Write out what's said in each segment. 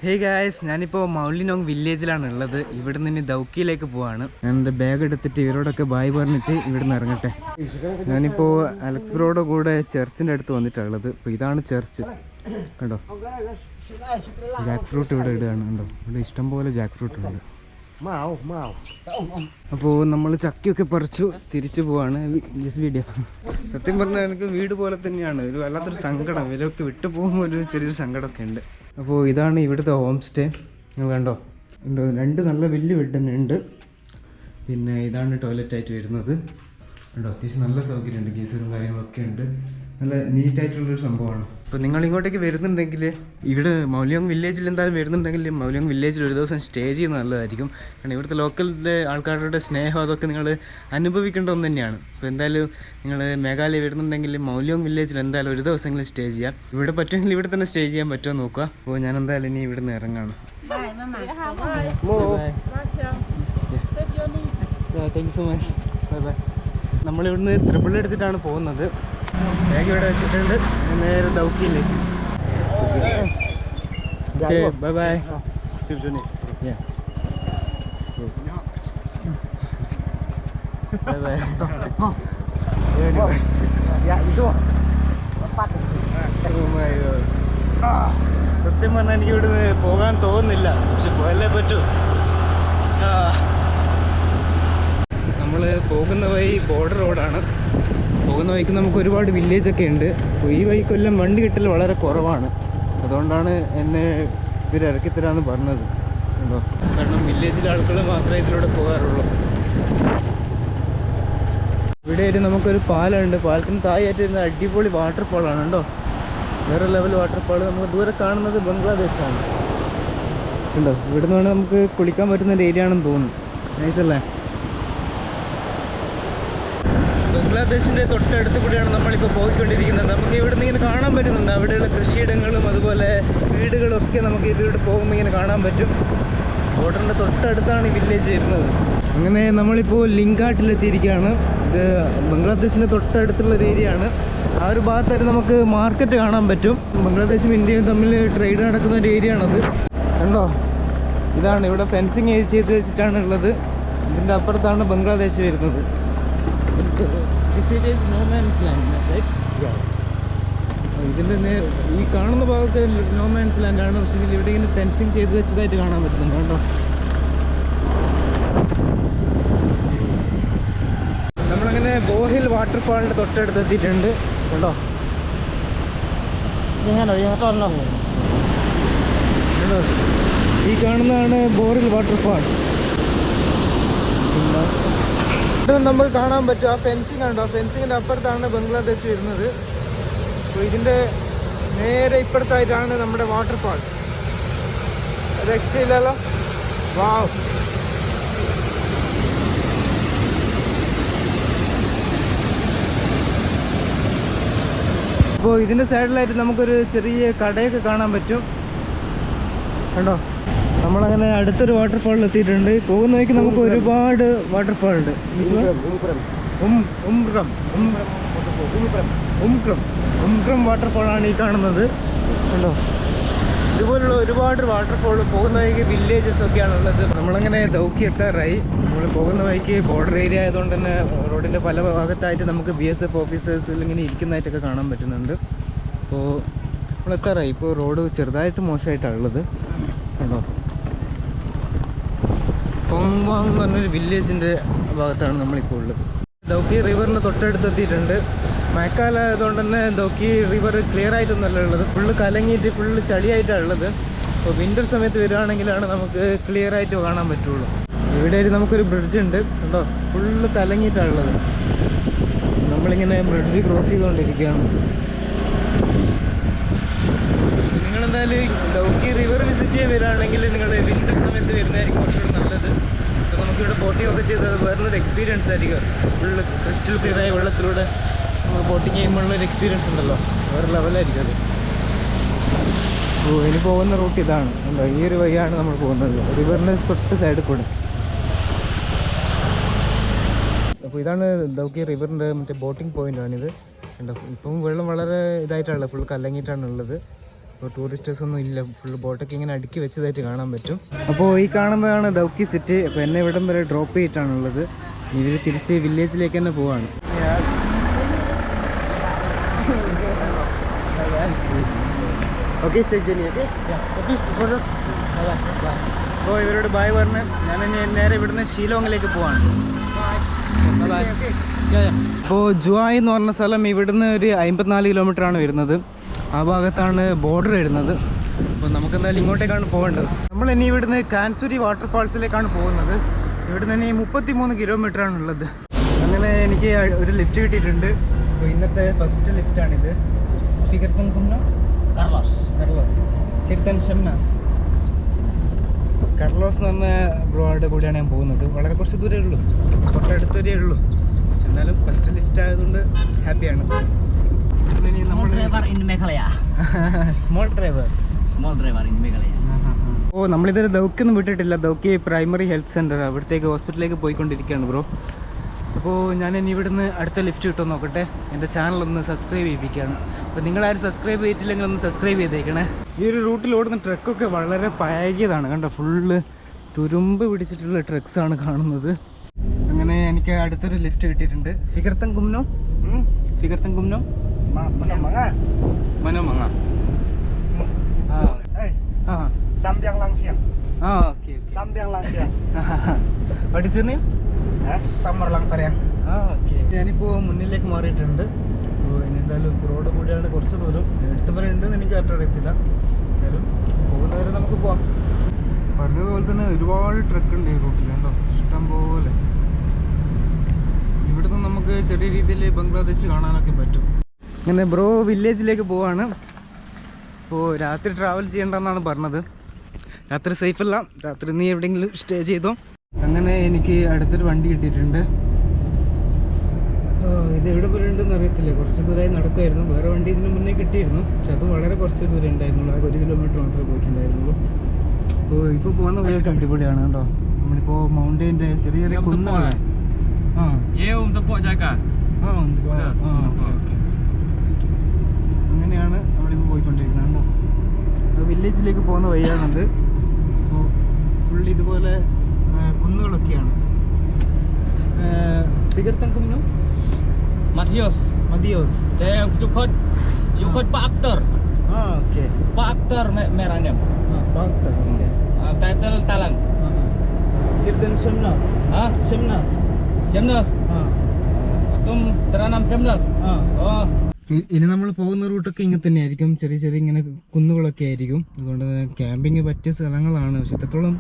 Hey guys, ഞാനിപ്പോൾ മൗലിനോങ് വില്ലേജിലാണ് ഉള്ളത്. ഇവിടെ നിന്ന് ദൗക്കിയിലേക്ക് പോവാണ്. ഞാൻ എൻ്റെ ബാഗ് എടുത്തിട്ട് ഇവരോടൊക്കെ ബായ് പറഞ്ഞിട്ട് ഇവിടെ നിന്ന് ഇറങ്ങട്ടെ. ഞാനിപ്പോൾ അലക്സ് ബ്രോയുടെ കൂടെ ചർച്ചിൻ്റെ അടുത്ത് വന്നിട്ടുള്ളത്. അപ്പോൾ ഇതാണ് ചർച്ച്, കണ്ടോ. ജാക്ക് ഫ്രൂട്ട് ഇവിടെ ഇടുകയാണ്, കണ്ടോ. ഇവിടെ ഇഷ്ടംപോലെ ജാക്ക് ഫ്രൂട്ട് ഉണ്ട്. അപ്പോൾ നമ്മൾ ചക്കയൊക്കെ പറിച്ചു തിരിച്ചു പോവാണ്. വീഡിയോ സത്യം പറഞ്ഞാൽ എനിക്ക് വീട് പോലെ തന്നെയാണ്. ഒരു വല്ലാത്തൊരു സങ്കടം, ഇവരൊക്കെ വിട്ടു പോകുമ്പോൾ ഒരു ചെറിയൊരു സങ്കടമൊക്കെ ഉണ്ട്. അപ്പോൾ ഇതാണ് ഇവിടുത്തെ ഹോം സ്റ്റേ. കണ്ടോ, ഉണ്ട്. 2 നല്ല വലിയ ബെഡ് തന്നെ ഉണ്ട്. പിന്നെ ഇതാണ് ടോയ്ലറ്റായിട്ട് വരുന്നത്. ഉണ്ടോ, അത്യാവശ്യം നല്ല സൗകര്യമുണ്ട്. ഗീസറും കാര്യങ്ങളൊക്കെ ഉണ്ട്. നല്ല നീറ്റായിട്ടുള്ളൊരു സംഭവമാണ്. അപ്പോൾ നിങ്ങൾ ഇങ്ങോട്ടേക്ക് വരുന്നുണ്ടെങ്കിൽ, ഇവിടെ മൗലിയോങ് വില്ലേജിൽ എന്തായാലും വരുന്നുണ്ടെങ്കിൽ മൗലിയോങ് വില്ലേജിൽ ഒരു ദിവസം സ്റ്റേ ചെയ്യുന്നത് നല്ലതായിരിക്കും. കാരണം ഇവിടുത്തെ ലോക്കലിൻ്റെ ആൾക്കാരുടെ സ്നേഹം അതൊക്കെ നിങ്ങൾ അനുഭവിക്കേണ്ട ഒന്ന് തന്നെയാണ്. അപ്പോൾ എന്തായാലും നിങ്ങൾ മേഘാലയ വരുന്നുണ്ടെങ്കിൽ മൗലിയോങ് വില്ലേജിൽ എന്തായാലും ഒരു ദിവസമെങ്കിലും സ്റ്റേ ചെയ്യാം. ഇവിടെ പറ്റുമെങ്കിൽ ഇവിടെ തന്നെ സ്റ്റേ ചെയ്യാൻ പറ്റുമോ നോക്കുക. അപ്പോൾ ഞാൻ എന്തായാലും ഇനി ഇവിടെ നിന്ന് ഇറങ്ങാണ്. Thank you so much. Bye bye. നമ്മളിവിടുന്ന് ത്രിബിൾ എടുത്തിട്ടാണ് പോകുന്നത്. ബാഗ് ഇവിടെ വെച്ചിട്ടുണ്ട്. നേരെ ദൗക്കിയിലേക്ക്. Bye bye. സത്യം പറഞ്ഞാൽ എനിക്ക് ഇവിടുന്ന് പോകാൻ തോന്നുന്നില്ല, പക്ഷെ പോയല്ലേ പറ്റൂ. നമ്മൾ പോകുന്ന വഴി ബോർഡർ റോഡാണ്. പോകുന്ന വഴിക്ക് നമുക്ക് ഒരുപാട് വില്ലേജൊക്കെ ഉണ്ട്. അപ്പോൾ ഈ വഴിക്കെല്ലാം വണ്ടി കിട്ടൽ വളരെ കുറവാണ്. അതുകൊണ്ടാണ് എന്നെ ഇവർ ഇറക്കിത്തരാമെന്ന് പറഞ്ഞത്. ഉണ്ടോ, കാരണം വില്ലേജിലെ ആളുകൾ മാത്രമേ ഇതിലൂടെ പോകാറുള്ളൂ. ഇവിടെ ആയിട്ട് നമുക്കൊരു പാലമുണ്ട്. പാലത്തിന് താഴെയായിട്ട് വരുന്ന അടിപൊളി വാട്ടർഫാളാണ്. ഉണ്ടോ, വേറെ ലെവൽ വാട്ടർഫാൾ. നമുക്ക് ദൂരെ കാണുന്നത് ബംഗ്ലാദേശാണ്. ഉണ്ടോ, ഇവിടെ നിന്ന് നമുക്ക് കുളിക്കാൻ പറ്റുന്ന ഒരു ഏരിയ ആണെന്ന് തോന്നുന്നു. നൈസല്ലേ. ബംഗ്ലാദേശിൻ്റെ തൊട്ടടുത്ത് കൂടിയാണ് നമ്മളിപ്പോൾ പോയിക്കൊണ്ടിരിക്കുന്നത്. നമുക്ക് ഇവിടെ നിന്ന് ഇങ്ങനെ കാണാൻ പറ്റുന്നുണ്ട്. അവിടെയുള്ള കൃഷിയിടങ്ങളും അതുപോലെ വീടുകളും ഒക്കെ നമുക്ക് ഇതിലൂടെ പോകുമ്പോൾ ഇങ്ങനെ കാണാൻ പറ്റും. ബോർഡറിൻ്റെ തൊട്ടടുത്താണ് ഈ വില്ലേജ് വരുന്നത്. അങ്ങനെ നമ്മളിപ്പോൾ ലിങ്കാട്ടിലെത്തിയിരിക്കുകയാണ്. ഇത് ബംഗ്ലാദേശിൻ്റെ തൊട്ടടുത്തുള്ള ഒരു ഏരിയ ആണ്. ആ ഒരു ഭാഗത്തായിട്ട് നമുക്ക് മാർക്കറ്റ് കാണാൻ പറ്റും. ബംഗ്ലാദേശും ഇന്ത്യയും തമ്മിൽ ട്രേഡ് നടക്കുന്ന ഒരു ഏരിയ ആണത്. കണ്ടോ, ഇതാണ് ഇവിടെ ഫെൻസിങ് ചെയ്ത് വെച്ചിട്ടാണ് ഉള്ളത്. ഇതിൻ്റെ അപ്പുറത്താണ് ബംഗ്ലാദേശ് വരുന്നത്. ഇതിൻ്റെ ഈ കാണുന്ന ഭാഗത്ത് നോ മാൻസ് ലാൻഡാണ്. പക്ഷേ ഇവിടെ ഇങ്ങനെ ഫെൻസിങ് ചെയ്ത് വെച്ചതായിട്ട് കാണാൻ പറ്റുന്നുണ്ട്. കേട്ടോ, നമ്മളങ്ങനെ ബോഹിൽ വാട്ടർഫാളിൻ്റെ തൊട്ടടുത്ത് എത്തിയിട്ടുണ്ട്. കേട്ടോ, ഈ കാണുന്നതാണ് ബോറിൽ വാട്ടർഫാൾ. നമുക്ക് കാണാൻ പറ്റും. ആ ഫെൻസിങ് ഉണ്ടോ, ഫെൻസിങ്ങിൻ്റെ അപ്പുറത്താണ് ബംഗ്ലാദേശ് വരുന്നത്. അപ്പോൾ ഇതിൻ്റെ നേരെ ഇപ്പുറത്തായിട്ടാണ് നമ്മുടെ വാട്ടർഫാൾ. രക്ഷയില്ലല്ലോ. വാവ്. അപ്പോൾ ഇതിൻ്റെ സൈഡിലായിട്ട് നമുക്കൊരു ചെറിയ കടയൊക്കെ കാണാൻ പറ്റും. കണ്ടോ, നമ്മളങ്ങനെ അടുത്തൊരു വാട്ടർഫാളിൽ എത്തിയിട്ടുണ്ട്. പോകുന്ന വഴിക്ക് നമുക്ക് ഒരുപാട് വാട്ടർഫാൾ ഉണ്ട്. ഉംക്രം വാട്ടർഫാളാണ് ഈ കാണുന്നത്. കണ്ടോ, ഇതുപോലുള്ള ഒരുപാട് വാട്ടർഫാൾ പോകുന്ന വഴിക്ക് വില്ലേജസ് ഒക്കെയാണ് ഉള്ളത്. നമ്മളങ്ങനെ ദൗക്കി എത്താറായി. നമ്മൾ പോകുന്ന വഴിക്ക് ബോർഡർ ഏരിയ ആയതുകൊണ്ട് തന്നെ റോഡിൻ്റെ പല ഭാഗത്തായിട്ട് നമുക്ക് BSF ഓഫീസേഴ്സ് ഇങ്ങനെ ഇരിക്കുന്നതായിട്ടൊക്കെ കാണാൻ പറ്റുന്നുണ്ട്. അപ്പോൾ നമ്മൾ എത്താറായി. ഇപ്പോൾ റോഡ് ചെറുതായിട്ട് മോശമായിട്ടാണ് ഉള്ളത്. കണ്ടോ, കോങ്വാങ് എന്ന് പറഞ്ഞൊരു വില്ലേജിൻ്റെ ഭാഗത്താണ് നമ്മളിപ്പോൾ ഉള്ളത്. ദൗക്കി റിവറിന് തൊട്ടടുത്ത് എത്തിയിട്ടുണ്ട്. മഴക്കാലം ആയതുകൊണ്ട് തന്നെ ദൗക്കി റിവർ ക്ലിയർ ആയിട്ടൊന്നുമല്ല ഉള്ളത്. ഫുള്ള് കലങ്ങിയിട്ട് ഫുള്ള് ചളിയായിട്ടാണ് ഉള്ളത്. അപ്പോൾ വിൻ്റർ സമയത്ത് വരികയാണെങ്കിലാണ് നമുക്ക് ക്ലിയർ ആയിട്ട് കാണാൻ പറ്റുള്ളൂ. ഇവിടെ നമുക്കൊരു ബ്രിഡ്ജ് ഉണ്ട്. കണ്ടോ, ഫുള്ള് കലങ്ങിയിട്ടാണ് ഉള്ളത്. നമ്മളിങ്ങനെ ബ്രിഡ്ജ് ക്രോസ് ചെയ്തുകൊണ്ടിരിക്കുകയാണ്. നിങ്ങളെന്തായാലും ദൗക്കി റിവർ വിസിറ്റ് ചെയ്യാൻ വരികയാണെങ്കിൽ നിങ്ങൾ വിൻ്റർ സമയത്ത് വരുന്നതായിരിക്കും കുറച്ചുകൂടി നല്ലത്. അപ്പോൾ നമുക്കിവിടെ ബോട്ടിംഗ് ഒക്കെ ചെയ്തത് വേറൊരു എക്സ്പീരിയൻസ് ആയിരിക്കും. ഫുള്ള് ക്രിസ്റ്റൽ ക്ലിയറായ വെള്ളത്തിലൂടെ നമ്മൾ ബോട്ടിങ് ചെയ്യുമ്പോഴുള്ളൊരു എക്സ്പീരിയൻസ് ഉണ്ടല്ലോ, വേറെ ലെവലായിരിക്കും അത്. ഇനി പോകുന്ന റൂട്ട് ഇതാണ്. ഉണ്ടോ, ഈ ഒരു വഴിയാണ് നമ്മൾ പോകുന്നത്, റിവറിൻ്റെ തൊട്ട് സൈഡിൽ കൂടെ. അപ്പോൾ ഇതാണ് ദൗക്കി റിവറിൻ്റെ മറ്റേ ബോട്ടിംഗ് പോയിൻ്റാണിത്. ഉണ്ടോ, ഇപ്പം വെള്ളം വളരെ ഇതായിട്ടുള്ളത്, ഫുൾ കലങ്ങിയിട്ടാണ് ഉള്ളത്. അപ്പോൾ ടൂറിസ്റ്റേഴ്സ് ഒന്നും ഇല്ല, ഫുൾ ബോട്ടൊക്കെ ഇങ്ങനെ അടുക്കി വെച്ചതായിട്ട് കാണാൻ പറ്റും. അപ്പോൾ ഈ കാണുന്നതാണ് ദൗക്കി സിറ്റി. അപ്പോൾ എന്നെ ഇവിടം വരെ ഡ്രോപ്പ് ചെയ്തിട്ടാണുള്ളത്. ഇവർ തിരിച്ച് വില്ലേജിലേക്ക് തന്നെ പോവാണ്. ഓക്കെ അപ്പോൾ ഇവരോട് ബായ് പറഞ്ഞ് ഞാനിനി നേരെ ഇവിടുന്ന് ഷീലോങ്ങിലേക്ക് പോവാണ്. അപ്പോൾ ജുവായ് എന്ന് പറഞ്ഞ സ്ഥലം ഇവിടുന്ന് ഒരു 54 കിലോമീറ്ററാണ് വരുന്നത്. ആ ഭാഗത്താണ് ബോർഡർ വരുന്നത്. അപ്പോൾ നമുക്കെന്തായാലും ഇങ്ങോട്ടേക്കാണ് പോകേണ്ടത്. നമ്മളിനി ഇവിടുന്ന് കാൻസുരി വാട്ടർഫാൾസിലേക്കാണ് പോകുന്നത്. ഇവിടുന്ന് ഇനി 33 കിലോമീറ്ററാണുള്ളത്. അങ്ങനെ എനിക്ക് ഒരു ലിഫ്റ്റ് കിട്ടിയിട്ടുണ്ട്. അപ്പോൾ ഇന്നത്തെ ഫസ്റ്റ് ലിഫ്റ്റാണിത്. ഫിഗർത്തൻ കുന്ന കർലോസ് കിർത്തൻ ഷംനാസ് കർലോസ് എന്ന് പറഞ്ഞ ബ്രോയുടെ കൂടെയാണ് ഞാൻ പോകുന്നത്. വളരെ കുറച്ച് ദൂരമേ ഉള്ളൂ, തൊട്ടടുത്ത് വരെ ഉള്ളൂ. പക്ഷെ എന്നാലും ഫസ്റ്റ് ലിഫ്റ്റ് ആയതുകൊണ്ട് ഹാപ്പിയാണ്. Small driver in Meghalaya. ഓ, നമ്മളിതൊരു ദൗക്കൊന്നും വിട്ടിട്ടില്ല. ദൗക്കി പ്രൈമറി ഹെൽത്ത് സെൻ്റർ, അവിടത്തേക്ക് ഹോസ്പിറ്റലിലേക്ക് പോയിക്കൊണ്ടിരിക്കുകയാണ് ബ്രോ. അപ്പോൾ ഞാൻ ഇനി ഇവിടുന്ന് അടുത്ത ലിഫ്റ്റ് കിട്ടുമോ നോക്കട്ടെ. എൻ്റെ ചാനലൊന്ന് സബ്സ്ക്രൈബ് ചെയ്യിപ്പിക്കുകയാണ്. അപ്പോൾ നിങ്ങളാരും സബ്സ്ക്രൈബ് ചെയ്തിട്ടില്ലെങ്കിൽ ഒന്ന് സബ്സ്ക്രൈബ് ചെയ്തേക്കണേ. ഈ ഒരു റൂട്ടിൽ ഓടുന്ന ട്രക്കൊക്കെ വളരെ പഴകിയതാണ് കണ്ടോ, ഫുള്ള് തുരുമ്പ് പിടിച്ചിട്ടുള്ള ട്രക്സാണ് കാണുന്നത്. അങ്ങനെ എനിക്ക് അടുത്തൊരു ലിഫ്റ്റ് കിട്ടിയിട്ടുണ്ട്. ഫിഗർത്തൻ കുമ്നോ മനോമങ്ങ. ഞാനിപ്പോ മുന്നിലേക്ക് മാറിയിട്ടുണ്ട്. ഇനി എന്തായാലും റോഡ് കൂടിയാണ് കുറച്ച് ദൂരം. എടുത്തുവരെ ഉണ്ടെന്ന് എനിക്ക് കറക്റ്റ് അറിയത്തില്ല. എന്തായാലും പോകുന്നവരെ നമുക്ക് പോവാം. പറഞ്ഞതുപോലെ തന്നെ ഒരുപാട് ട്രക്ക് ഉണ്ട് ഈ റൂട്ടിൽ കേട്ടോ, ഇഷ്ടം പോലെ. ഇവിടുന്ന് നമുക്ക് ചെറിയ രീതിയിൽ ബംഗ്ലാദേശ് കാണാനൊക്കെ പറ്റും. അങ്ങനെ ബ്രോ വില്ലേജിലേക്ക് പോവാണ്. അപ്പോൾ രാത്രി ട്രാവൽ ചെയ്യേണ്ടെന്നാണ് പറഞ്ഞത്. രാത്രി സേഫല്ല, രാത്രി നീ എവിടെയെങ്കിലും സ്റ്റേ ചെയ്തോ. അങ്ങനെ എനിക്ക് അടുത്തൊരു വണ്ടി കിട്ടിയിട്ടുണ്ട്. ഇത് എവിടെ പോലെ ഉണ്ടെന്ന് അറിയത്തില്ല, കുറച്ച് ദൂരമായി നടക്കുമായിരുന്നു. വേറെ വണ്ടി ഇതിന് മുന്നേ കിട്ടിയിരുന്നു, പക്ഷെ അതും വളരെ കുറച്ച് ദൂരം ഉണ്ടായിരുന്നുള്ളൂ. ആകെ 1 കിലോമീറ്റർ മാത്രമേ പോയിട്ടുണ്ടായിരുന്നുള്ളൂ. അപ്പോൾ ഇപ്പോൾ പോകുന്ന വഴിയൊക്കെ അടിപൊളിയാണ് കേട്ടോ. നമ്മളിപ്പോൾ മൗണ്ടൈൻ്റെ ചെറിയ ചെറിയ കുന്നുകളാണ്. അങ്ങനെയാണ് നമ്മളിപ്പോൾ പോയിക്കൊണ്ടിരിക്കുന്നത് കേട്ടോ. അപ്പോൾ വില്ലേജിലേക്ക് പോകുന്ന വഴിയാണത്. അപ്പോൾ ഫുൾ ഇതുപോലെ കുന്നുകളൊക്കെയാണ്. ഫിഗർത്തൻ കുന്നു Matios. Yukot Pak Aktor. Okay. Pak Aktor merahnya. Pak Aktor. Okay. Title Talang. Kirtan Shemnas. Shemnas. Atum teranam Shemnas. Oh. ഇനി നമ്മൾ പോകുന്ന റൂട്ടൊക്കെ ഇങ്ങനെ തന്നെയായിരിക്കും. ചെറിയ ചെറിയ ഇങ്ങനെ കുന്നുകളൊക്കെ ആയിരിക്കും. അതുകൊണ്ട് ക്യാമ്പിങ് പറ്റിയ സ്ഥലങ്ങളാണ്. പക്ഷെ എത്രത്തോളം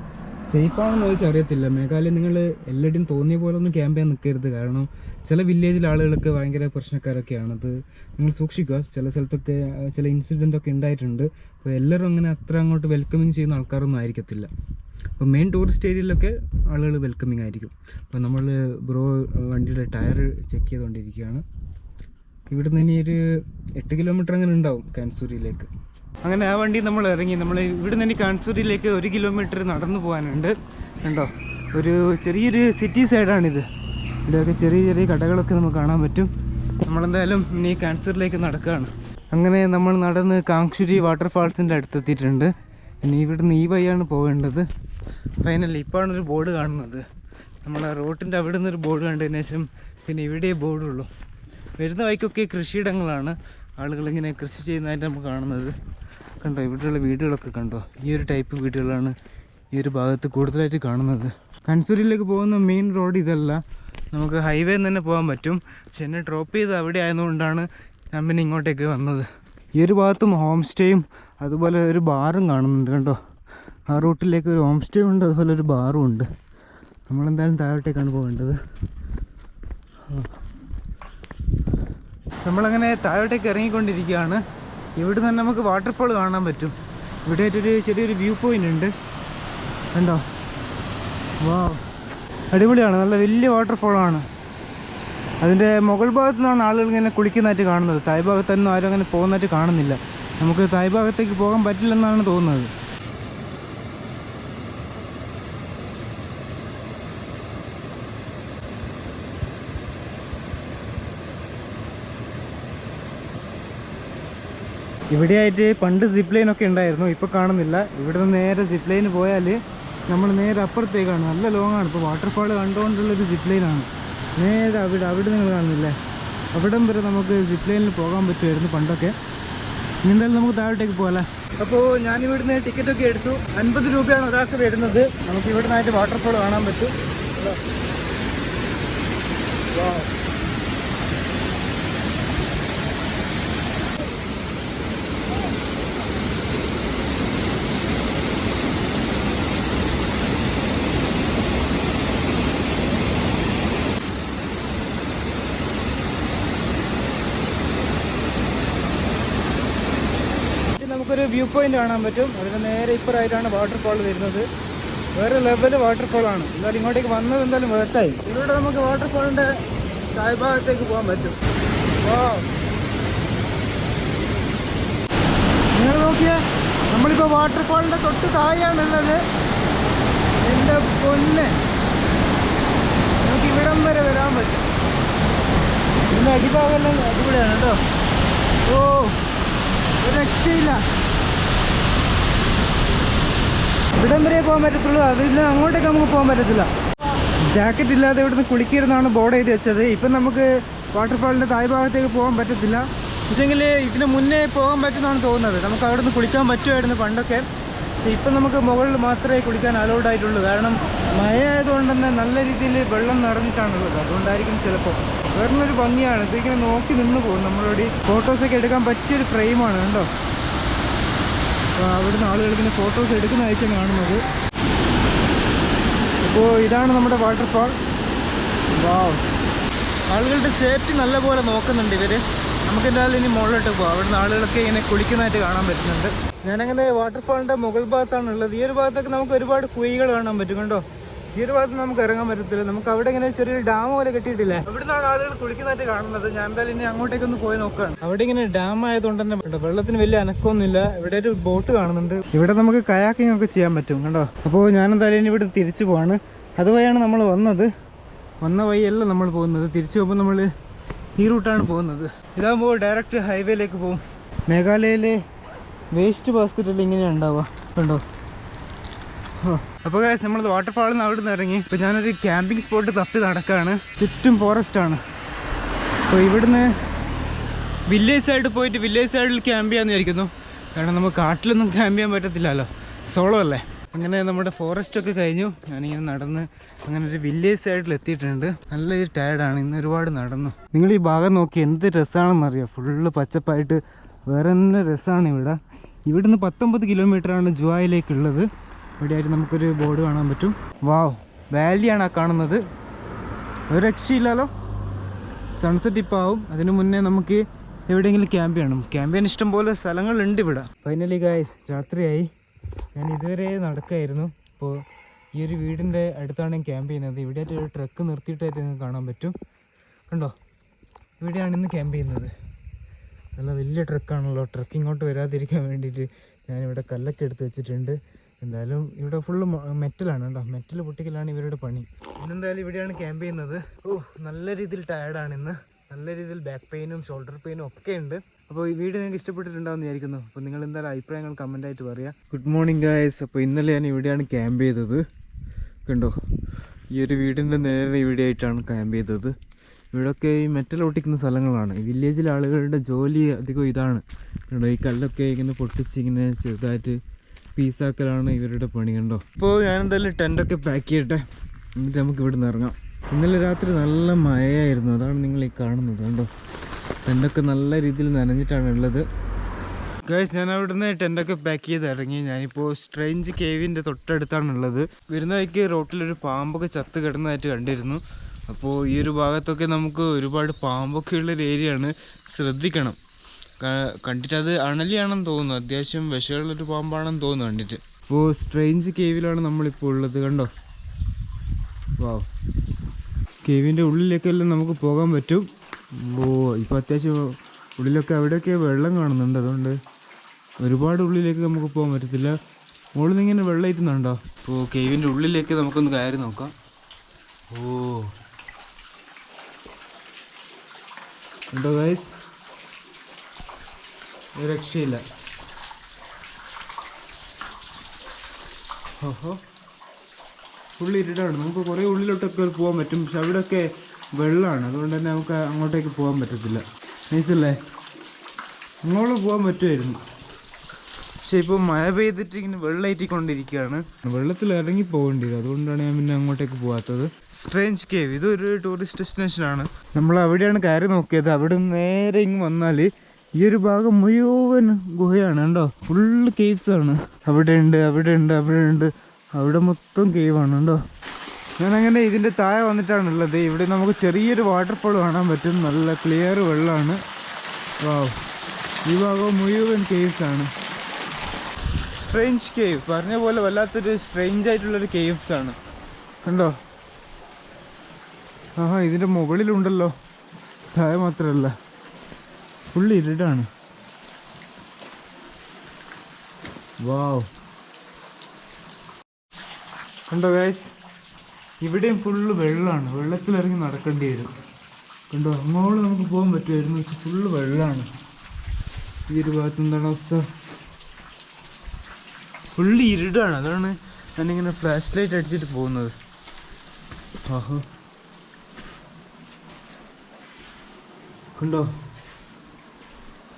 സേഫാണെന്ന് ചോദിച്ചാൽ അറിയത്തില്ല. മേഘാലയ നിങ്ങൾ എല്ലായിടും തോന്നിയ പോലെ ഒന്നും ക്യാമ്പ് ചെയ്യാൻ നിൽക്കരുത്. കാരണം ചില വില്ലേജിലെ ആളുകളൊക്കെ ഭയങ്കര പ്രശ്നക്കാരൊക്കെയാണ്. അത് നിങ്ങൾ സൂക്ഷിക്കുക. ചില സ്ഥലത്തൊക്കെ ചില ഇൻസിഡൻ്റ് ഒക്കെ ഉണ്ടായിട്ടുണ്ട്. അപ്പോൾ എല്ലാവരും അങ്ങനെ അത്ര അങ്ങോട്ട് വെൽക്കമിങ് ചെയ്യുന്ന ആൾക്കാരൊന്നും ആയിരിക്കത്തില്ല. അപ്പോൾ മെയിൻ ടൂറിസ്റ്റ് ഏരിയയിലൊക്കെ ആളുകൾ വെൽക്കമിങ് ആയിരിക്കും. അപ്പോൾ നമ്മൾ ബ്രോ വണ്ടിയുടെ ടയർ ചെക്ക് ചെയ്തുകൊണ്ടിരിക്കുകയാണ്. ഇവിടുന്ന് ഇനി ഒരു 8 കിലോമീറ്റർ അങ്ങനെ ഉണ്ടാവും കാൻസൂരിയിലേക്ക്. അങ്ങനെ ആ വണ്ടി നമ്മൾ ഇറങ്ങി. നമ്മൾ ഇവിടുന്ന് ഇനി കാൻസൂരിയിലേക്ക് 1 കിലോമീറ്റർ നടന്നു പോകാനുണ്ട്. കണ്ടോ, ഒരു ചെറിയൊരു സിറ്റി സൈഡാണിത്. ഇവിടെയൊക്കെ ചെറിയ ചെറിയ കടകളൊക്കെ നമുക്ക് കാണാൻ പറ്റും. നമ്മളെന്തായാലും ഇനി കാൻസൂരിലേക്ക് നടക്കുകയാണ്. അങ്ങനെ നമ്മൾ നടന്ന് കാങ്ഷുരി വാട്ടർഫാൾസിൻ്റെ അടുത്തെത്തിയിട്ടുണ്ട്. ഇനി ഇവിടുന്ന് ഈ വഴിയാണ് പോകേണ്ടത്. ഫൈനലി ഇപ്പോഴാണ് ഒരു ബോർഡ് കാണുന്നത്. നമ്മൾ ആ റോട്ടിൻ്റെ അവിടെ നിന്നൊരു ബോർഡ് കണ്ടതിന് ശേഷം പിന്നെ ഇവിടെ ബോർഡുള്ളൂ. വരുന്ന വഴിക്കൊക്കെ കൃഷിയിടങ്ങളാണ്. ആളുകളിങ്ങനെ കൃഷി ചെയ്യുന്നതായിട്ട് നമുക്ക് കാണുന്നത്. കണ്ടോ, ഇവിടെയുള്ള വീടുകളൊക്കെ കണ്ടോ, ഈ ഒരു ടൈപ്പ് വീടുകളാണ് ഈ ഒരു ഭാഗത്ത് കൂടുതലായിട്ട് കാണുന്നത്. കൻസൂരിയിലേക്ക് പോകുന്ന മെയിൻ റോഡ് ഇതല്ല, നമുക്ക് ഹൈവേ തന്നെ പോകാൻ പറ്റും. പക്ഷെ എന്നെ ഡ്രോപ്പ് ചെയ്ത് അവിടെ ആയതുകൊണ്ടാണ് ഞാൻ പിന്നെ ഇങ്ങോട്ടേക്ക് വന്നത്. ഈ ഒരു ഭാഗത്തും ഹോം സ്റ്റേയും അതുപോലെ ഒരു ബാറും കാണുന്നുണ്ട് കണ്ടോ. ആ റൂട്ടിലേക്ക് ഒരു ഹോം സ്റ്റേ ഉണ്ട്, അതുപോലെ ഒരു ബാറും ഉണ്ട്. നമ്മളെന്തായാലും താഴോട്ടേക്കാണ് പോകേണ്ടത്. നമ്മളങ്ങനെ താഴോട്ടേക്ക് ഇറങ്ങിക്കൊണ്ടിരിക്കുകയാണ്. ഇവിടെ നിന്ന് നമുക്ക് വാട്ടർഫോൾ കാണാൻ പറ്റും. ഇവിടെ ആയിട്ടൊരു ചെറിയൊരു വ്യൂ പോയിൻ്റ് ഉണ്ട് കണ്ടോ. വാ, അടിപൊളിയാണ്. നല്ല വലിയ വാട്ടർഫോളാണ്. അതിൻ്റെ മുകൾ ഭാഗത്തു നിന്നാണ് ആളുകൾ ഇങ്ങനെ കുളിക്കുന്നതായിട്ട് കാണുന്നത്. തായ് ഭാഗത്തൊന്നും ആരും അങ്ങനെ പോകുന്നതായിട്ട് കാണുന്നില്ല. നമുക്ക് തായ് ഭാഗത്തേക്ക് പോകാൻ പറ്റില്ലെന്നാണ് തോന്നുന്നത്. ഇവിടെയായിട്ട് പണ്ട് സിപ്പ് ലൈനൊക്കെ ഉണ്ടായിരുന്നു, ഇപ്പോൾ കാണുന്നില്ല. ഇവിടെ നിന്ന് നേരെ സിപ്പ് ലൈന് പോയാൽ നമ്മൾ നേരെ അപ്പുറത്തേക്കാണ്, നല്ല ലോങ്ങാണ്. ഇപ്പോൾ വാട്ടർഫാൾ കണ്ടുകൊണ്ടുള്ളൊരു സിപ്പ് ലൈനാണ്. നേരെ അവിടെ നിങ്ങൾ കാണുന്നില്ലേ, അവിടം വരെ നമുക്ക് സിപ്പ് ലൈനിൽ പോകാൻ പറ്റുമായിരുന്നു പണ്ടൊക്കെ. എന്തായാലും നമുക്ക് താഴോട്ടേക്ക് പോകാമല്ലേ. അപ്പോൾ ഞാനിവിടുന്ന് ടിക്കറ്റൊക്കെ എടുത്തു. 50 രൂപയാണ് ഒരാൾക്ക് വരുന്നത്. നമുക്ക് ഇവിടെ നിന്നായിട്ട് വാട്ടർഫാൾ കാണാൻ പറ്റും. നമുക്കൊരു വ്യൂ പോയിന്റ് കാണാൻ പറ്റും. അതിന് നേരെ ഇപ്പുറമായിട്ടാണ് വാട്ടർഫാൾ വരുന്നത്. വേറെ ലെവൽ വാട്ടർഫാളാണ്. എന്തായാലും ഇങ്ങോട്ടേക്ക് വന്നത് എന്തായാലും വേർട്ടായി. ഇവിടെ നമുക്ക് വാട്ടർഫാളിൻ്റെ താഴ്ഭാഗത്തേക്ക് പോകാൻ പറ്റും. നിങ്ങൾ നോക്കിയാൽ നമ്മളിപ്പോൾ വാട്ടർഫാളിൻ്റെ തൊട്ട് താഴെയാണുള്ളത്. എൻ്റെ പൊന്ന്, നമുക്ക് ഇവിടം വരെ വരാൻ പറ്റും. ഇതിൻ്റെ അടിഭാഗമെല്ലാം അടിപൊളിയാണ് കേട്ടോ. ഓ, ഒരു രക്ഷയില്ല. ഇവിടം വരെ പോകാൻ പറ്റത്തുള്ളൂ, അതിൽ അങ്ങോട്ടേക്ക് നമുക്ക് പോകാൻ പറ്റത്തില്ല. ജാക്കറ്റ് ഇല്ലാതെ ഇവിടുന്ന് കുളിക്കരുതെന്നാണ് ബോർഡ് എഴുതി വെച്ചത്. ഇപ്പം നമുക്ക് വാട്ടർഫാളിൻ്റെ താഴ്ഭാഗത്തേക്ക് പോകാൻ പറ്റത്തില്ല. പക്ഷേങ്കിൽ ഇതിന് മുന്നേ പോകാൻ പറ്റുമെന്നാണ് തോന്നുന്നത്. നമുക്ക് അവിടെ നിന്ന് കുളിക്കാൻ പറ്റുമായിരുന്നു പണ്ടൊക്കെ. പക്ഷേ ഇപ്പം നമുക്ക് മുകളിൽ മാത്രമേ കുളിക്കാൻ അലൗഡ് ആയിട്ടുള്ളൂ. കാരണം മഴ ആയതുകൊണ്ട് തന്നെ നല്ല രീതിയിൽ വെള്ളം നിറഞ്ഞിട്ടാണുള്ളത്. അതുകൊണ്ടായിരിക്കും ചിലപ്പോൾ. വേറൊരു ഭംഗിയാണ് ഇതിങ്ങനെ നോക്കി നിന്ന് പോകും. നമ്മളോട് ഫോട്ടോസൊക്കെ എടുക്കാൻ പറ്റിയൊരു ഫ്രെയിമാണ് കണ്ടോ. അപ്പോൾ അവിടുന്ന് ആളുകൾക്ക് ഫോട്ടോസ് എടുക്കുന്നതായിരിക്കും കാണുന്നത്. അപ്പോൾ ഇതാണ് നമ്മുടെ വാട്ടർഫാൾ. വാവ്, ആളുകളുടെ സേഫ്റ്റി നല്ലപോലെ നോക്കുന്നുണ്ട് ഇവർ. നമുക്ക് എന്തായാലും ഇനി മുകളിലോട്ട് പോകാം. അവിടുന്ന് ആളുകളൊക്കെ ഇങ്ങനെ കുളിക്കുന്നതായിട്ട് കാണാൻ പറ്റുന്നുണ്ട്. ഞാനങ്ങനെ വാട്ടർഫാളിൻ്റെ മുകൾ ഭാഗത്താണുള്ളത്. ഈ ഒരു ഭാഗത്തൊക്കെ നമുക്ക് ഒരുപാട് കുഴികൾ കാണാൻ പറ്റും കണ്ടോ. ഈ ഒരു ഭാഗത്ത് നമുക്ക് ഇറങ്ങാൻ പറ്റത്തില്ല. നമുക്ക് അവിടെ ഇങ്ങനെ ചെറിയൊരു ഡാം പോലെ കെട്ടിയിട്ടില്ലേ, അവിടുന്നാണ് ആളുകൾ കുളിക്കുന്നതായിട്ട് കാണുന്നത്. ഞാൻ എന്തായാലും ഇനി അങ്ങോട്ടേക്കൊന്ന് പോയി നോക്കുകയാണ്. അവിടെ ഇങ്ങനെ ഡാം ആയതുകൊണ്ട് തന്നെ വെള്ളത്തിന് വലിയ അനക്കമൊന്നുമില്ല. ഇവിടെ ഒരു ബോട്ട് കാണുന്നുണ്ട്. ഇവിടെ നമുക്ക് കയാക്കിംഗ് ഒക്കെ ചെയ്യാൻ പറ്റും കണ്ടോ. അപ്പോൾ ഞാൻ എന്തായാലും ഇനി ഇവിടെ തിരിച്ചു പോവാണ്. അതുവഴിയാണ് നമ്മൾ വന്നത്. വന്ന വഴിയല്ല നമ്മൾ പോകുന്നത്. തിരിച്ചു പോകുമ്പോൾ നമ്മൾ ഈ റൂട്ടാണ് പോകുന്നത്. ഇതാകുമ്പോൾ ഡയറക്റ്റ് ഹൈവേയിലേക്ക് പോകും. മേഘാലയയിലെ വേസ്റ്റ് ബാസ്ക്കറ്റിൽ ഇങ്ങനെയാണ് ഉണ്ടാവുക കണ്ടോ. അപ്പോൾ ഗൈസ്, നമ്മൾ വാട്ടർഫാളിൽ നിന്ന് അവിടെ നിന്ന് ഇറങ്ങി. ഇപ്പോൾ ഞാനൊരു ക്യാമ്പിംഗ് സ്പോട്ട് തപ്പി നടക്കുകയാണ്. ചുറ്റും ഫോറസ്റ്റാണ്. അപ്പോൾ ഇവിടുന്ന് വില്ലേജ് സൈഡിൽ പോയിട്ട് വില്ലേജ് സൈഡിൽ ക്യാമ്പ് ചെയ്യാമെന്ന് വിചാരിക്കുന്നു. കാരണം നമുക്ക് കാട്ടിലൊന്നും ക്യാമ്പ് ചെയ്യാൻ പറ്റത്തില്ലല്ലോ, സോളോ അല്ലേ. അങ്ങനെ നമ്മുടെ ഫോറസ്റ്റൊക്കെ കഴിഞ്ഞു. ഞാനിങ്ങനെ നടന്ന് അങ്ങനെ ഒരു വില്ലേജ് സൈഡിൽ എത്തിയിട്ടുണ്ട്. നല്ല ടയർഡാണ്, ഇന്ന് ഒരുപാട് നടന്നു. നിങ്ങൾ ഈ ഭാഗം നോക്കി എന്ത് രസമാണെന്നറിയാം. ഫുള്ള് പച്ചപ്പായിട്ട് വേറെ തന്നെ രസമാണ് ഇവിടെ. ഇവിടുന്ന് 19 കിലോമീറ്ററാണ് ജുവായിലേക്കുള്ളത്. ഇവിടെയായിട്ട് നമുക്കൊരു ബോർഡ് കാണാൻ പറ്റും. വാവ്, വാലിയാണ് ആ കാണുന്നത്. ഒരു രക്ഷയില്ലല്ലോ. സൺസെറ്റ് ഇപ്പോൾ ആവും. അതിന് മുന്നേ നമുക്ക് എവിടെയെങ്കിലും ക്യാമ്പ് ചെയ്യണം. ക്യാമ്പ് ചെയ്യാൻ ഇഷ്ടംപോലെ സ്ഥലങ്ങളുണ്ട് ഇവിടെ. ഫൈനലി ഗായ്സ്, രാത്രിയായി. ഞാൻ ഇതുവരെ നടക്കുകയായിരുന്നു. അപ്പോൾ ഈ ഒരു വീടിൻ്റെ അടുത്താണ് ഞാൻ ക്യാമ്പ് ചെയ്യുന്നത്. ഇവിടെയായിട്ട് ഒരു ട്രക്ക് നിർത്തിയിട്ടായിട്ട് നിങ്ങൾക്ക് കാണാൻ പറ്റും കണ്ടോ. ഇവിടെയാണ് ഇന്ന് ക്യാമ്പ് ചെയ്യുന്നത്. നല്ല വലിയ ട്രക്കാണല്ലോ. ട്രക്ക് ഇങ്ങോട്ട് വരാതിരിക്കാൻ വേണ്ടിയിട്ട് ഞാനിവിടെ കല്ലൊക്കെ എടുത്ത് വെച്ചിട്ടുണ്ട്. എന്തായാലും ഇവിടെ ഫുള്ള് മെറ്റലാണ് കേട്ടോ. മെറ്റൽ പൊട്ടിക്കലാണ് ഇവരുടെ പണി. ഇന്നെന്തായാലും ഇവിടെയാണ് ക്യാമ്പ് ചെയ്യുന്നത്. നല്ല രീതിയിൽ ടയർഡാണ് ഇന്ന്. നല്ല രീതിയിൽ ബാക്ക് പെയിനും ഷോൾഡർ പെയിനും ഒക്കെ ഉണ്ട്. അപ്പോൾ ഈ വീഡിയോ നിങ്ങൾക്ക് ഇഷ്ടപ്പെട്ടിട്ടുണ്ടാവുമെന്ന് വിചാരിക്കുന്നു. അപ്പോൾ നിങ്ങൾ എന്തായാലും അഭിപ്രായങ്ങൾ കമൻറ്റായിട്ട് പറയുക. Good morning guys. അപ്പോൾ ഇന്നലെ ഞാൻ ഇവിടെയാണ് ക്യാമ്പ് ചെയ്തത് കണ്ടോ. ഈ ഒരു വീടിൻ്റെ നേരെ ഇവിടെ ആയിട്ടാണ് ക്യാമ്പ് ചെയ്തത്. ഇവിടെയൊക്കെ ഈ മെറ്റൽ ഒട്ടിക്കുന്ന സ്ഥലങ്ങളാണ്. ഈ വില്ലേജിലെ ആളുകളുടെ ജോലി അധികം ഇതാണ് കണ്ടോ. ഈ കല്ലൊക്കെ ഇങ്ങനെ പൊട്ടിച്ച് ഇങ്ങനെ ചെറുതായിട്ട് പീസാക്കലാണ് ഇവരുടെ പണി കണ്ടോ. ഇപ്പോൾ ഞാൻ എന്തായാലും ടെൻ്റൊക്കെ പാക്ക് ചെയ്യട്ടെ, എന്നിട്ട് നമുക്ക് ഇവിടെ നിന്ന് ഇറങ്ങാം. ഇന്നലെ രാത്രി നല്ല മഴയായിരുന്നു, അതാണ് നിങ്ങൾ ഈ കാണുന്നത് കണ്ടോ. ടെൻ്റൊക്കെ നല്ല രീതിയിൽ നനഞ്ഞിട്ടാണ് ഉള്ളത്. ഗൈസ്, ഞാൻ അവിടുന്ന് ടെൻ്റൊക്കെ പാക്ക് ചെയ്ത് ഇറങ്ങി. ഞാനിപ്പോൾ സ്ട്രേഞ്ച് കേവിൻ്റെ തൊട്ടടുത്താണുള്ളത്. വരുന്ന വഴിക്ക് റോട്ടിലൊരു പാമ്പൊക്കെ ചത്ത് കിടന്നതായിട്ട് കണ്ടിരുന്നു. അപ്പോൾ ഈ ഒരു ഭാഗത്തൊക്കെ നമുക്ക് ഒരുപാട് പാമ്പൊക്കെ ഉള്ളൊരു ഏരിയയാണ്, ശ്രദ്ധിക്കണം. കണ്ടിട്ട് അത് അണലിയാണെന്ന് തോന്നുന്നു. അത്യാവശ്യം വിഷമുള്ളൊരു പാമ്പാണെന്ന് തോന്നുന്നു കണ്ടിട്ട്. അപ്പോൾ സ്ട്രേഞ്ച് കേവിലാണ് നമ്മളിപ്പോൾ ഉള്ളത് കണ്ടോ. വാവ്, കേവിൻ്റെ ഉള്ളിലേക്കെല്ലാം നമുക്ക് പോകാൻ പറ്റും. ഇപ്പോൾ അത്യാവശ്യം ഉള്ളിലൊക്കെ അവിടെയൊക്കെ വെള്ളം കാണുന്നുണ്ട്. അതുകൊണ്ട് ഒരുപാട് ഉള്ളിലേക്ക് നമുക്ക് പോകാൻ പറ്റത്തില്ല. മുകളിൽ നിന്ന് ഇങ്ങനെ വെള്ളം ഇറ്റുന്നുണ്ടോ. അപ്പോൾ കേവിൻ്റെ ഉള്ളിലേക്ക് നമുക്കൊന്ന് കയറി നോക്കാം. ഉണ്ടോ ഗൈസ്. ഒരു രക്ഷയില്ല. ഓഹോ, ഫുള്ള് ഇരുട്ടാണ്. നമുക്ക് കുറേ ഉള്ളിലോട്ടൊക്കെ പോകാൻ പറ്റും, പക്ഷെ അവിടെയൊക്കെ വെള്ളമാണ്. അതുകൊണ്ട് തന്നെ നമുക്ക് അങ്ങോട്ടേക്ക് പോകാൻ പറ്റത്തില്ല. നൈസല്ലേ? അങ്ങോട്ട് പോകാൻ പറ്റുമായിരുന്നു, പക്ഷെ ഇപ്പോൾ മഴ പെയ്തിട്ട് ഇങ്ങനെ വെള്ളമായിട്ടിക്കൊണ്ടിരിക്കുകയാണ്. വെള്ളത്തിൽ ഇറങ്ങി പോകേണ്ടി വരും. അതുകൊണ്ടാണ് ഞാൻ പിന്നെ അങ്ങോട്ടേക്ക് പോകാത്തത്. സ്ട്രേഞ്ച് കേവ്, ഇതൊരു ടൂറിസ്റ്റ് ഡെസ്റ്റിനേഷനാണ്. നമ്മൾ അവിടെയാണ് കയറി നോക്കിയത്. അവിടെ നിന്ന് നേരെ ഇങ്ങ് വന്നാൽ ഈ ഒരു ഭാഗം മുഴുവൻ ഗുഹയാണ്. കണ്ടോ, ഫുള്ള് കേവ്സ് ആണ്. അവിടെ ഉണ്ട്, അവിടെ ഉണ്ട്, അവിടെ ഉണ്ട്, അവിടെ മൊത്തം കേവാണ്. കണ്ടോ, ഞാനങ്ങനെ ഇതിൻ്റെ താഴെ വന്നിട്ടാണുള്ളത്. ഇവിടെ നമുക്ക് ചെറിയൊരു വാട്ടർഫോൾ കാണാൻ പറ്റും. നല്ല ക്ലിയർ വെള്ളമാണ്. വാവ്, ഈ ഭാഗം മുഴുവൻ കേവ്സ് ആണ്. സ്ട്രേഞ്ച് കേവ്, പറഞ്ഞ പോലെ വല്ലാത്തൊരു സ്ട്രേഞ്ച് ആയിട്ടുള്ളൊരു കേവ്സ് ആണ്. കണ്ടോ, ആഹാ, ഇതിൻ്റെ മുകളിലുണ്ടല്ലോ, താഴെ മാത്രമല്ല, ഫുള്ള് ഇരുടാണ്. വാവ്, കണ്ടോ ഗൈസ്, ഇവിടെയും ഫുള്ള് വെള്ളമാണ്. വെള്ളത്തിലിറങ്ങി നടക്കേണ്ടി വരും. കണ്ടോ, അങ്ങോട്ട് നമുക്ക് പോകാൻ പറ്റുമായിരുന്നു, പക്ഷെ ഫുള്ള് വെള്ളമാണ്. ഈ ഒരു ഭാഗത്ത് എന്താണ് അവസ്ഥ? ഫുള്ള് ഇരുടാണ്. അതാണ് ഞാനിങ്ങനെ ഫ്ലാഷ് ലൈറ്റ് അടിച്ചിട്ട് പോകുന്നത്. ആഹോ, കണ്ടോ,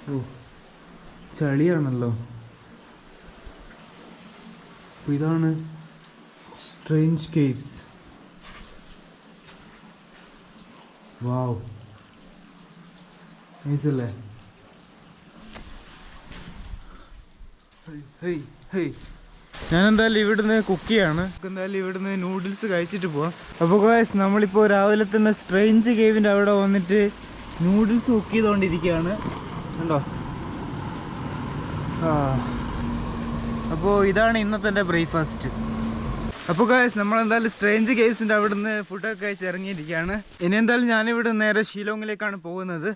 ഓ ചളിയാണല്ലോ. ഇതാണ് സ്ട്രേഞ്ച് കേവ്സ്. വാവ്, നൈസല്ലേ? ഞാൻ എന്തായാലും ഇവിടുന്ന് കുക്ക് ചെയ്യാണ്. എന്തായാലും ഇവിടുന്ന് നൂഡിൽസ് കഴിച്ചിട്ട് പോവാം. അപ്പോൾ ഗൈസ്, നമ്മളിപ്പോൾ രാവിലെ തന്നെ സ്ട്രേഞ്ച് കേവിൻ്റെ അവിടെ വന്നിട്ട് നൂഡിൽസ് കുക്ക് ചെയ്തുകൊണ്ടിരിക്കുകയാണ്. കണ്ടോ, അപ്പോൾ ഇതാണ് ഇന്നത്തെ എൻ്റെ ബ്രേക്ക്ഫാസ്റ്റ്. അപ്പോൾ ഗൈസ്, നമ്മളെന്തായാലും സ്ട്രേഞ്ച് കേവ്സിൻ്റെ അവിടെ നിന്ന് ഫുഡൊക്കെ കഴിച്ച് ഇറങ്ങിയിരിക്കുകയാണ്. ഇനി എന്തായാലും ഞാനിവിടെ നേരെ ഷിലോങ്ങിലേക്കാണ് പോകുന്നത്.